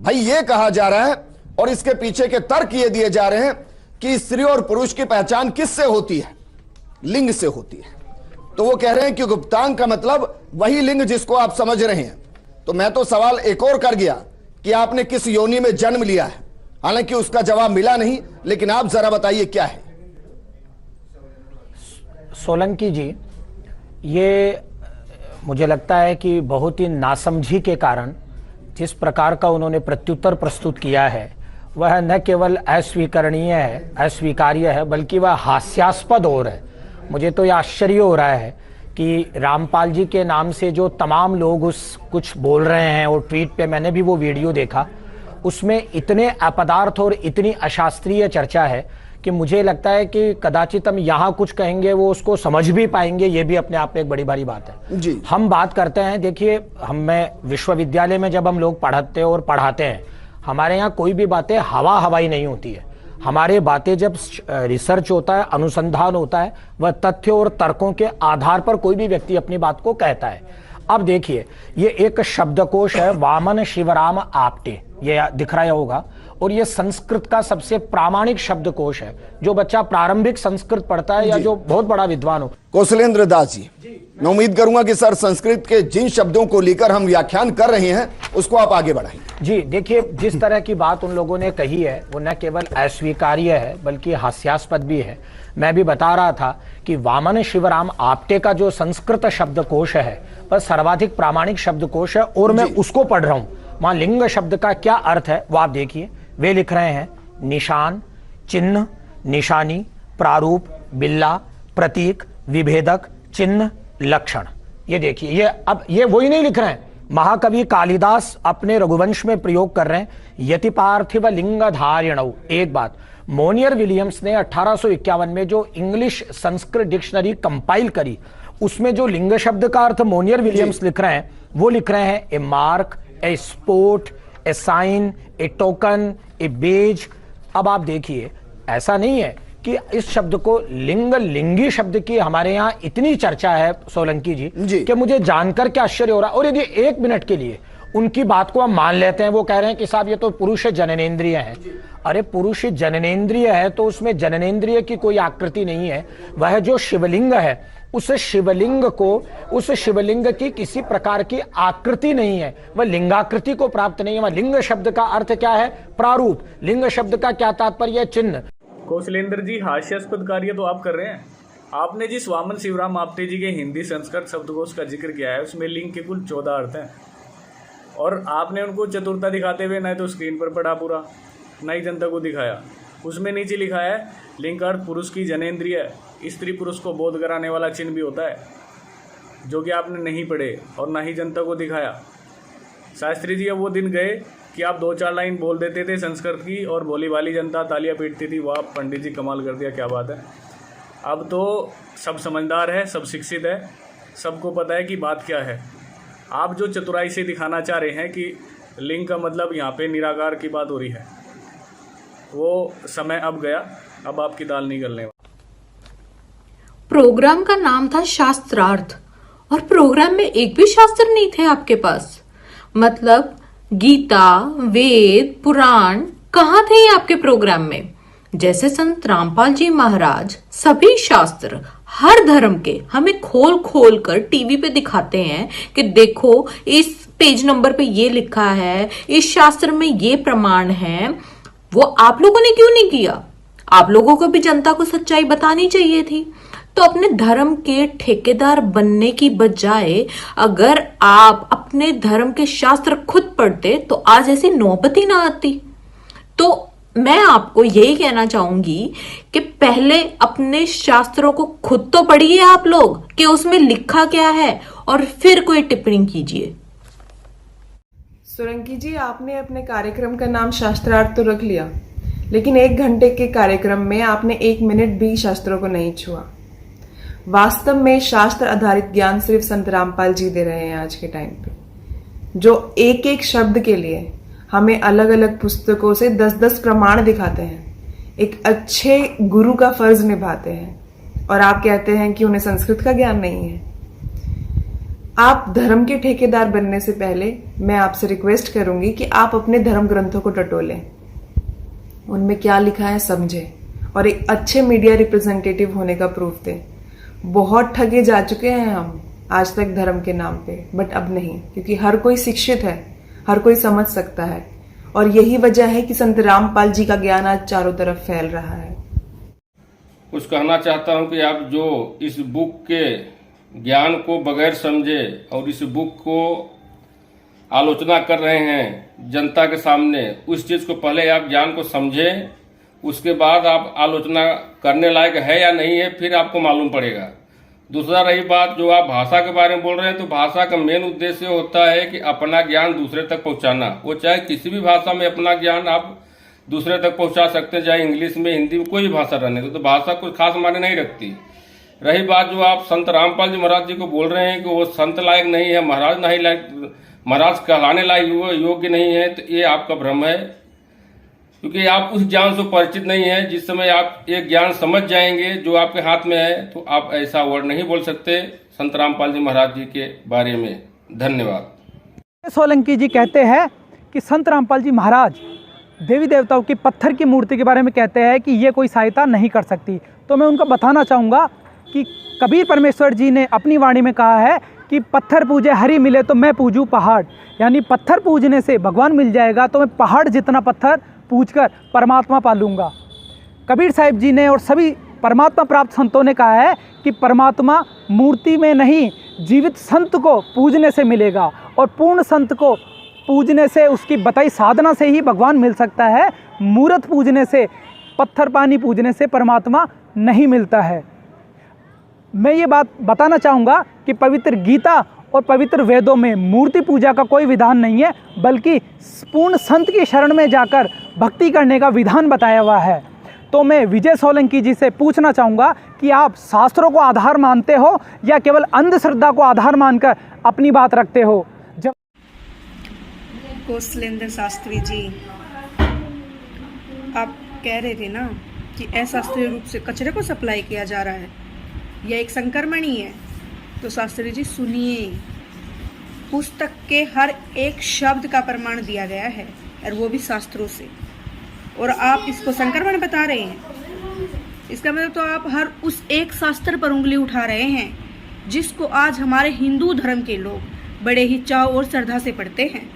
भाई ये कहा जा रहा है और इसके पीछे के तर्क ये दिए जा रहे हैं कि स्त्री और पुरुष की पहचान किससे होती है? लिंग से होती है। तो वो कह रहे हैं कि गुप्तांग का मतलब वही लिंग जिसको आप समझ रहे हैं। तो मैं तो सवाल एक और कर गया कि आपने किस योनि में जन्म लिया है, हालांकि उसका जवाब मिला नहीं, लेकिन आप जरा बताइए क्या है। सोलंकी जी, ये मुझे लगता है कि बहुत ही नासमझी के कारण जिस प्रकार का उन्होंने प्रत्युत्तर प्रस्तुत किया है वह न केवल अस्वीकरणीय है, अस्वीकार्य है, बल्कि वह हास्यास्पद और है। मुझे तो यह आश्चर्य हो रहा है कि रामपाल जी के नाम से जो तमाम लोग उस कुछ बोल रहे हैं, और ट्वीट पे मैंने भी वो वीडियो देखा, उसमें इतने अपदार्थ और इतनी अशास्त्रीय चर्चा है कि मुझे लगता है कि कदाचित हम यहाँ कुछ कहेंगे वो उसको समझ भी पाएंगे, ये भी अपने आप में एक बड़ी बड़ी बात है जी। हम बात करते हैं, देखिए मैं विश्वविद्यालय में जब हम लोग पढ़ाते और पढ़ाते हैं, हमारे यहाँ कोई भी बातें हवा हवाई नहीं होती है। हमारे बातें जब रिसर्च होता है, अनुसंधान होता है, वह तथ्य और तर्कों के आधार पर कोई भी व्यक्ति अपनी बात को कहता है। अब देखिए, ये एक शब्दकोश है, वामन शिवराम आपटे, ये दिख रहा होगा, और ये संस्कृत का सबसे प्रामाणिक शब्दकोश है। जो बच्चा प्रारंभिक संस्कृत पढ़ता है या जो बहुत बड़ा विद्वान हो। कौशलेंद्र दास जी, मैं उम्मीद करूंगा कि सर संस्कृत के जिन शब्दों को लेकर हम व्याख्यान कर रहे हैं उसको आप आगे बढ़ाएं। जी देखिए, जिस तरह की बात उन लोगों ने कही है वो न केवल अस्वीकार्य है बल्कि हास्यास्पद भी है। मैं भी बता रहा था कि वामन शिवराम आपटे का जो संस्कृत शब्दकोश है वह सर्वाधिक प्रामाणिक शब्दकोश है, और मैं उसको पढ़ रहा हूं। वहां लिंग शब्द का क्या अर्थ है वो आप देखिए। वे लिख रहे हैं निशान, चिन्ह, निशानी, प्रारूप, बिल्ला, प्रतीक, विभेदक, चिन्ह, लक्षण। ये देखिए, ये अब ये वही नहीं लिख रहे हैं, महाकवि कालिदास अपने रघुवंश में प्रयोग कर रहे हैं, यति पार्थिव लिंग धारिणौ। एक बात, मोनियर विलियम्स ने 1851 में जो इंग्लिश संस्कृत डिक्शनरी कंपाइल करी, उसमें जो लिंग शब्द का अर्थ मोनियर विलियम्स लिख रहे हैं, वो लिख रहे हैं ए mark, a sport, A sign, A token, A beige. अब आप देखिए, ऐसा नहीं है कि इस शब्द को लिंगी शब्द की हमारे यहाँ इतनी चर्चा है सोलंकी जी कि मुझे जानकर के आश्चर्य हो रहा है। और यदि एक मिनट के लिए उनकी बात को हम मान लेते हैं, वो कह रहे हैं कि साहब ये तो पुरुष जननेंद्रिय है। अरे पुरुष जननेंद्रिय है तो उसमें जननेंद्रिय की कोई आकृति नहीं है। वह जो शिवलिंग है उस शिवलिंग की किसी प्रकार की आकृति नहीं है, वह लिंगाकृति को प्राप्त नहीं है। वह लिंग शब्द का अर्थ क्या है? प्रारूप। लिंग शब्द का क्या तात्पर्य? चिन्ह। कौशलेंद्र जी, हास्यास्पद कार्य तो आप कर रहे हैं। आपने जिस वामन शिवराम आपटे जी के हिंदी संस्कृत शब्दकोश का जिक्र किया है उसमें लिंग के कुल 14 अर्थ हैं, और आपने उनको चतुरता दिखाते हुए न तो स्क्रीन पर पढ़ा पूरा, न ही जनता को दिखाया। उसमें नीचे लिखा है लिंग का अर्थ पुरुष की जनेंद्रिय, स्त्री पुरुष को बोध कराने वाला चिन्ह भी होता है, जो कि आपने नहीं पढ़े और ना ही जनता को दिखाया। शास्त्री जी अब वो दिन गए कि आप 2-4 लाइन बोल देते थे संस्कृत की और भोली भाली जनता तालियां पीटती थी, वाह पंडित जी कमाल कर दिया, क्या बात है। अब तो सब समझदार है, सब शिक्षित है, सबको पता है कि बात क्या है। आप जो चतुराई से दिखाना चाह रहे हैं कि लिंग का मतलब यहाँ पे निराकार की बात हो रही है, वो समय अब गया, अब आपकी दाल नहीं गलने। प्रोग्राम का नाम था शास्त्रार्थ, और प्रोग्राम में एक भी शास्त्र नहीं थे आपके पास। मतलब गीता, वेद, पुराण कहाँ थे ये आपके प्रोग्राम में? जैसे संत रामपाल जी महाराज सभी शास्त्र हर धर्म के हमें खोल खोल कर टीवी पे दिखाते हैं कि देखो इस पेज नंबर पे ये लिखा है, इस शास्त्र में ये प्रमाण है। वो आप लोगों ने क्यों नहीं किया? आप लोगों को भी जनता को सच्चाई बतानी चाहिए थी। तो अपने धर्म के ठेकेदार बनने की बजाय अगर आप अपने धर्म के शास्त्र खुद पढ़ते तो आज ऐसी नौबत ही ना आती। तो मैं आपको यही कहना चाहूंगी कि पहले अपने शास्त्रों को खुद तो पढ़िए आप लोग कि उसमें लिखा क्या है, और फिर कोई टिप्पणी कीजिए। सोलंकी जी, आपने अपने कार्यक्रम का नाम शास्त्रार्थ तो रख लिया, लेकिन 1 घंटे के कार्यक्रम में आपने 1 मिनट भी शास्त्रों को नहीं छुआ। वास्तव में शास्त्र आधारित ज्ञान सिर्फ संत रामपाल जी दे रहे हैं आज के टाइम पे, जो एक एक शब्द के लिए हमें अलग अलग पुस्तकों से 10-10 प्रमाण दिखाते हैं, एक अच्छे गुरु का फर्ज निभाते हैं, और आप कहते हैं कि उन्हें संस्कृत का ज्ञान नहीं है। आप धर्म के ठेकेदार बनने से पहले मैं आपसे रिक्वेस्ट करूंगी कि आप अपने धर्म ग्रंथों को टटोलें, उनमें क्या लिखा है समझें और एक अच्छे मीडिया रिप्रेजेंटेटिव होने का प्रूफ दें। बहुत ठगे जा चुके हैं हम आज तक धर्म के नाम पे, बट अब नहीं, क्योंकि हर कोई शिक्षित है, हर कोई समझ सकता है, और यही वजह है कि संत रामपाल जी का ज्ञान आज चारों तरफ फैल रहा है। कुछ कहना चाहता हूं कि आप जो इस बुक के ज्ञान को बगैर समझे और इस बुक को आलोचना कर रहे हैं जनता के सामने, उस चीज को पहले आप ज्ञान को समझें, उसके बाद आप आलोचना करने लायक है या नहीं है फिर आपको मालूम पड़ेगा। दूसरा रही बात जो आप भाषा के बारे में बोल रहे हैं, तो भाषा का मेन उद्देश्य होता है कि अपना ज्ञान दूसरे तक पहुंचाना। वो चाहे किसी भी भाषा में अपना ज्ञान आप दूसरे तक पहुंचा सकते हैं, चाहे इंग्लिश में, हिंदी में, कोई भी भाषा रहने दो, तो भाषा कुछ खास मायने नहीं रखती। रही बात जो आप संत रामपाल जी महाराज जी को बोल रहे हैं कि वो संत लायक नहीं है, महाराज नहीं लायक, महाराज कहलाने लायक योग्य नहीं है, तो ये आपका भ्रम है, क्योंकि आप उस ज्ञान से परिचित नहीं है। जिस समय आप एक ज्ञान समझ जाएंगे जो आपके हाथ में है, तो आप ऐसा वर्ड नहीं बोल सकते संत रामपाल जी महाराज जी के बारे में। धन्यवाद। सोलंकी जी कहते हैं कि संत रामपाल जी महाराज देवी देवताओं की पत्थर की मूर्ति के बारे में कहते हैं कि ये कोई सहायता नहीं कर सकती। तो मैं उनको बताना चाहूँगा कि कबीर परमेश्वर जी ने अपनी वाणी में कहा है कि पत्थर पूजे हरि मिले तो मैं पूजूं पहाड़, यानी पत्थर पूजने से भगवान मिल जाएगा तो मैं पहाड़ जितना पत्थर पूजकर परमात्मा पालूंगा। कबीर साहिब जी ने और सभी परमात्मा प्राप्त संतों ने कहा है कि परमात्मा मूर्ति में नहीं, जीवित संत को पूजने से मिलेगा, और पूर्ण संत को पूजने से, उसकी बताई साधना से ही भगवान मिल सकता है। मूर्त पूजने से, पत्थर पानी पूजने से परमात्मा नहीं मिलता है। मैं ये बात बताना चाहूँगा कि पवित्र गीता और पवित्र वेदों में मूर्ति पूजा का कोई विधान नहीं है, बल्कि पूर्ण संत की शरण में जाकर भक्ति करने का विधान बताया हुआ है। तो मैं विजय सोलंकी जी से पूछना चाहूँगा कि आप शास्त्रों को आधार मानते हो या केवल अंधश्रद्धा को आधार मानकर अपनी बात रखते हो? जब कौशलेंद्र शास्त्री जी, आप कह रहे थे ना कि अशास्त्रीय रूप से कचरे को सप्लाई किया जा रहा है, यह एक संक्रमण ही है। तो शास्त्री जी सुनिए, पुस्तक के हर एक शब्द का प्रमाण दिया गया है, और वो भी शास्त्रों से, और आप इसको संक्रमण बता रहे हैं। इसका मतलब तो आप हर उस एक शास्त्र पर उंगली उठा रहे हैं जिसको आज हमारे हिंदू धर्म के लोग बड़े ही चाव और श्रद्धा से पढ़ते हैं।